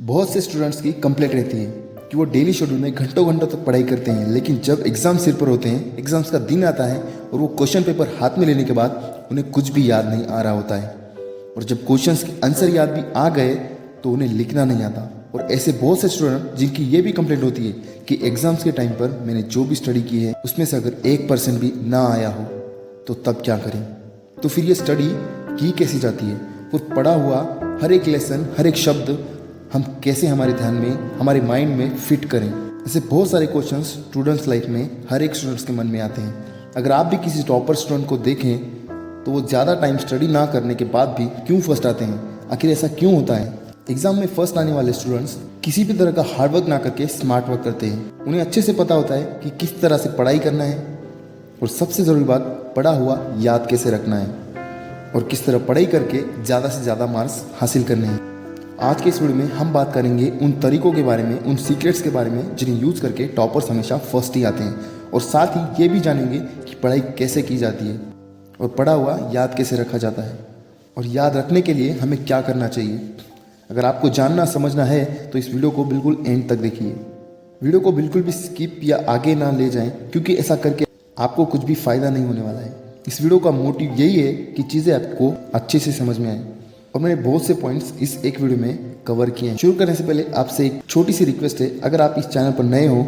बहुत से स्टूडेंट्स की कंप्लेंट रहती है कि वो डेली शेड्यूल में घंटों घंटों तक पढ़ाई करते हैं, लेकिन जब एग्ज़ाम सिर पर होते हैं, एग्ज़ाम्स का दिन आता है और वो क्वेश्चन पेपर हाथ में लेने के बाद उन्हें कुछ भी याद नहीं आ रहा होता है। और जब क्वेश्चंस के आंसर याद भी आ गए तो उन्हें लिखना नहीं आता। और ऐसे बहुत से स्टूडेंट जिनकी ये भी कंप्लेंट होती है कि एग्ज़ाम्स के टाइम पर मैंने जो भी स्टडी की है उसमें से अगर 1% भी ना आया हो तो तब क्या करें। तो फिर ये स्टडी की कैसी जाती है, और पढ़ा हुआ हर एक लेसन, हर एक शब्द हम कैसे हमारे ध्यान में, हमारे माइंड में फिट करें। ऐसे बहुत सारे क्वेश्चंस स्टूडेंट्स लाइफ में हर एक स्टूडेंट्स के मन में आते हैं। अगर आप भी किसी टॉपर स्टूडेंट को देखें तो वो ज़्यादा टाइम स्टडी ना करने के बाद भी क्यों फर्स्ट आते हैं, आखिर ऐसा क्यों होता है। एग्जाम में फर्स्ट आने वाले स्टूडेंट्स किसी भी तरह का हार्डवर्क ना करके स्मार्ट वर्क करते हैं। उन्हें अच्छे से पता होता है कि किस तरह से पढ़ाई करना है, और सबसे ज़रूरी बात, पढ़ा हुआ याद कैसे रखना है और किस तरह पढ़ाई करके ज़्यादा से ज़्यादा मार्क्स हासिल करने हैं। आज के इस वीडियो में हम बात करेंगे उन तरीकों के बारे में, उन सीक्रेट्स के बारे में जिन्हें यूज़ करके टॉपर्स हमेशा फर्स्ट ही आते हैं, और साथ ही ये भी जानेंगे कि पढ़ाई कैसे की जाती है और पढ़ा हुआ याद कैसे रखा जाता है, और याद रखने के लिए हमें क्या करना चाहिए। अगर आपको जानना समझना है तो इस वीडियो को बिल्कुल एंड तक देखिए। वीडियो को बिल्कुल भी स्किप या आगे ना ले जाएं, क्योंकि ऐसा करके आपको कुछ भी फ़ायदा नहीं होने वाला है। इस वीडियो का मोटिव यही है कि चीज़ें आपको अच्छे से समझ में आए, और मैंने बहुत से पॉइंट्स इस एक वीडियो में कवर किए हैं। शुरू करने से पहले आपसे एक छोटी सी रिक्वेस्ट है, अगर आप इस चैनल पर नए हो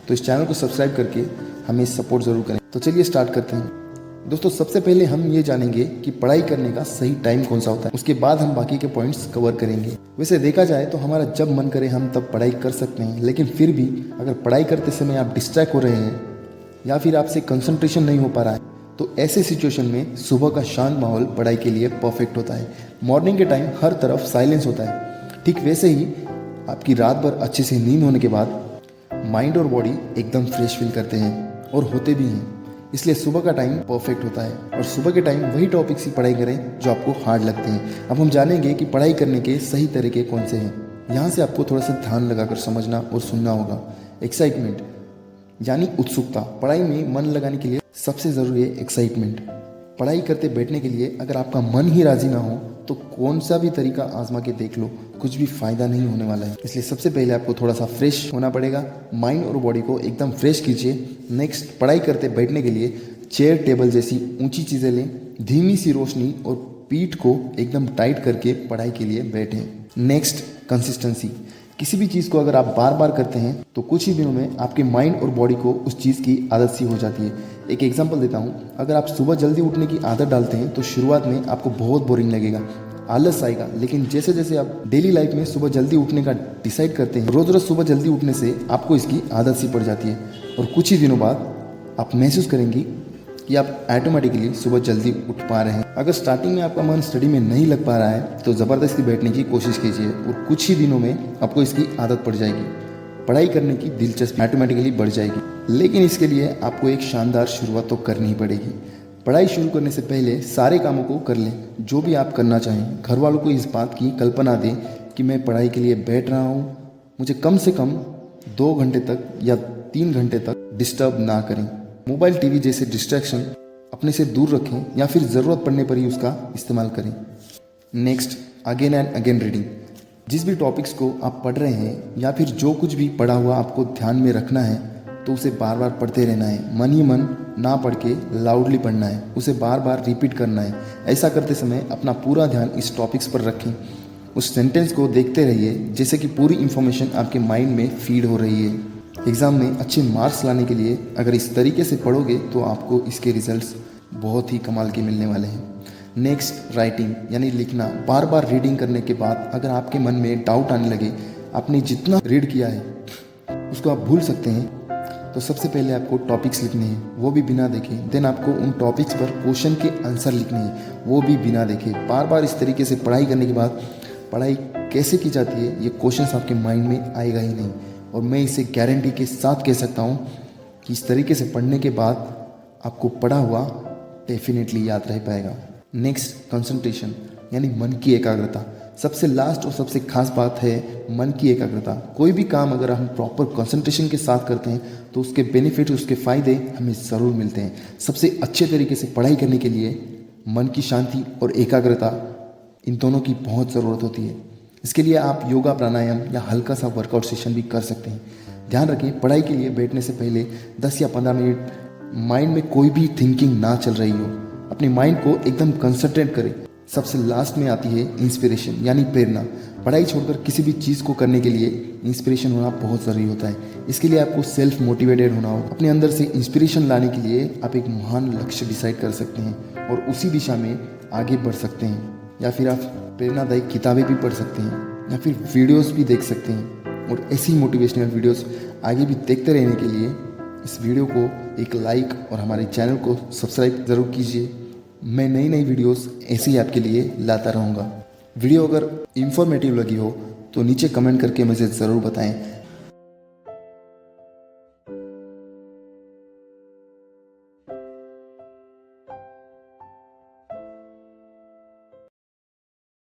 तो इस चैनल को सब्सक्राइब करके हमें सपोर्ट ज़रूर करें। तो चलिए स्टार्ट करते हैं। दोस्तों, सबसे पहले हम ये जानेंगे कि पढ़ाई करने का सही टाइम कौन सा होता है, उसके बाद हम बाकी के पॉइंट्स कवर करेंगे। वैसे देखा जाए तो हमारा जब मन करे हम तब पढ़ाई कर सकते हैं, लेकिन फिर भी अगर पढ़ाई करते समय आप डिस्ट्रैक्ट हो रहे हैं या फिर आपसे कंसंट्रेशन नहीं हो पा रहा है तो ऐसे सिचुएशन में सुबह का शांत माहौल पढ़ाई के लिए परफेक्ट होता है। मॉर्निंग के टाइम हर तरफ साइलेंस होता है। ठीक वैसे ही आपकी रात भर अच्छे से नींद होने के बाद माइंड और बॉडी एकदम फ्रेश फील करते हैं और होते भी हैं। इसलिए सुबह का टाइम परफेक्ट होता है, और सुबह के टाइम वही टॉपिक्स की पढ़ाई करें जो आपको हार्ड लगते हैं। अब हम जानेंगे कि पढ़ाई करने के सही तरीके कौन से हैं। यहाँ से आपको थोड़ा सा ध्यान लगाकर समझना और सुनना होगा। एक्साइटमेंट यानी उत्सुकता। पढ़ाई में मन लगाने के लिए सबसे ज़रूरी है एक्साइटमेंट। पढ़ाई करते बैठने के लिए अगर आपका मन ही राज़ी ना हो तो कौन सा भी तरीका आजमा के देख लो, कुछ भी फ़ायदा नहीं होने वाला है। इसलिए सबसे पहले आपको थोड़ा सा फ्रेश होना पड़ेगा। माइंड और बॉडी को एकदम फ्रेश कीजिए। नेक्स्ट, पढ़ाई करते बैठने के लिए चेयर टेबल जैसी ऊंची चीज़ें लें, धीमी सी रोशनी और पीठ को एकदम टाइट करके पढ़ाई के लिए बैठें। Next, consistency. किसी भी चीज़ को अगर आप बार बार करते हैं तो कुछ ही दिनों में आपके माइंड और बॉडी को उस चीज़ की आदत सी हो जाती है। एक एग्जांपल देता हूँ, अगर आप सुबह जल्दी उठने की आदत डालते हैं तो शुरुआत में आपको बहुत बोरिंग लगेगा, आलस आएगा, लेकिन जैसे जैसे आप डेली लाइफ में सुबह जल्दी उठने का डिसाइड करते हैं, रोज़ रोज़ सुबह जल्दी उठने से आपको इसकी आदत सी पड़ जाती है, और कुछ ही दिनों बाद आप महसूस करेंगी कि आप ऑटोमेटिकली सुबह जल्दी उठ पा रहे हैं। अगर स्टार्टिंग में आपका मन स्टडी में नहीं लग पा रहा है तो ज़बरदस्ती बैठने की कोशिश कीजिए, और कुछ ही दिनों में आपको इसकी आदत पड़ जाएगी। पढ़ाई करने की दिलचस्पी ऑटोमेटिकली बढ़ जाएगी। लेकिन इसके लिए आपको एक शानदार शुरुआत तो करनी ही पड़ेगी। पढ़ाई शुरू करने से पहले सारे कामों को कर लें जो भी आप करना चाहें। घर वालों को इस बात की कल्पना दें कि मैं पढ़ाई के लिए बैठ रहा हूँ, मुझे कम से कम 2 घंटे तक या 3 घंटे तक डिस्टर्ब ना करें। मोबाइल, टीवी जैसे डिस्ट्रैक्शन अपने से दूर रखें या फिर ज़रूरत पड़ने पर ही उसका इस्तेमाल करें। Next, again and again reading. जिस भी टॉपिक्स को आप पढ़ रहे हैं या फिर जो कुछ भी पढ़ा हुआ आपको ध्यान में रखना है तो उसे बार बार पढ़ते रहना है। मन ही मन ना पढ़ के लाउडली पढ़ना है, उसे बार बार रिपीट करना है। ऐसा करते समय अपना पूरा ध्यान इस टॉपिक्स पर रखें। उस सेंटेंस को देखते रहिए जैसे कि पूरी इन्फॉर्मेशन आपके माइंड में फीड हो रही है। एग्ज़ाम में अच्छे मार्क्स लाने के लिए अगर इस तरीके से पढ़ोगे तो आपको इसके रिजल्ट्स बहुत ही कमाल के मिलने वाले हैं। नेक्स्ट, राइटिंग यानी लिखना। बार बार रीडिंग करने के बाद अगर आपके मन में डाउट आने लगे, आपने जितना रीड किया है उसको आप भूल सकते हैं, तो सबसे पहले आपको टॉपिक्स लिखने हैं, वो भी बिना देखे। देन आपको उन टॉपिक्स पर क्वेश्चन के आंसर लिखने हैं, वो भी बिना देखे। बार बार इस तरीके से पढ़ाई करने के बाद पढ़ाई कैसे की जाती है ये क्वेश्चन आपके माइंड में आएगा ही नहीं। और मैं इसे गारंटी के साथ कह सकता हूँ कि इस तरीके से पढ़ने के बाद आपको पढ़ा हुआ डेफिनेटली याद रह पाएगा। नेक्स्ट, कंसंट्रेशन यानी मन की एकाग्रता। सबसे लास्ट और सबसे खास बात है मन की एकाग्रता। कोई भी काम अगर हम प्रॉपर कंसंट्रेशन के साथ करते हैं तो उसके बेनिफिट, उसके फ़ायदे हमें ज़रूर मिलते हैं। सबसे अच्छे तरीके से पढ़ाई करने के लिए मन की शांति और एकाग्रता, इन दोनों की बहुत ज़रूरत होती है। इसके लिए आप योगा प्राणायाम या हल्का सा वर्कआउट सेशन भी कर सकते हैं। ध्यान रखें, पढ़ाई के लिए बैठने से पहले 10 या 15 मिनट माइंड में कोई भी थिंकिंग ना चल रही हो, अपने माइंड को एकदम कंसंट्रेट करें। सबसे लास्ट में आती है इंस्पिरेशन यानी प्रेरणा। पढ़ाई छोड़कर किसी भी चीज़ को करने के लिए इंस्पिरेशन होना बहुत ज़रूरी होता है। इसके लिए आपको सेल्फ मोटिवेटेड होना होगा। अपने अंदर से इंस्पिरेशन लाने के लिए आप एक महान लक्ष्य डिसाइड कर सकते हैं और उसी दिशा में आगे बढ़ सकते हैं। या फिर आप प्रेरणादायक किताबें भी पढ़ सकते हैं या फिर वीडियोस भी देख सकते हैं। और ऐसी मोटिवेशनल वीडियोस आगे भी देखते रहने के लिए इस वीडियो को एक लाइक और हमारे चैनल को सब्सक्राइब ज़रूर कीजिए। मैं नई नई वीडियोस ऐसे ही आपके लिए लाता रहूँगा। वीडियो अगर इंफॉर्मेटिव लगी हो तो नीचे कमेंट करके मुझे ज़रूर बताएं।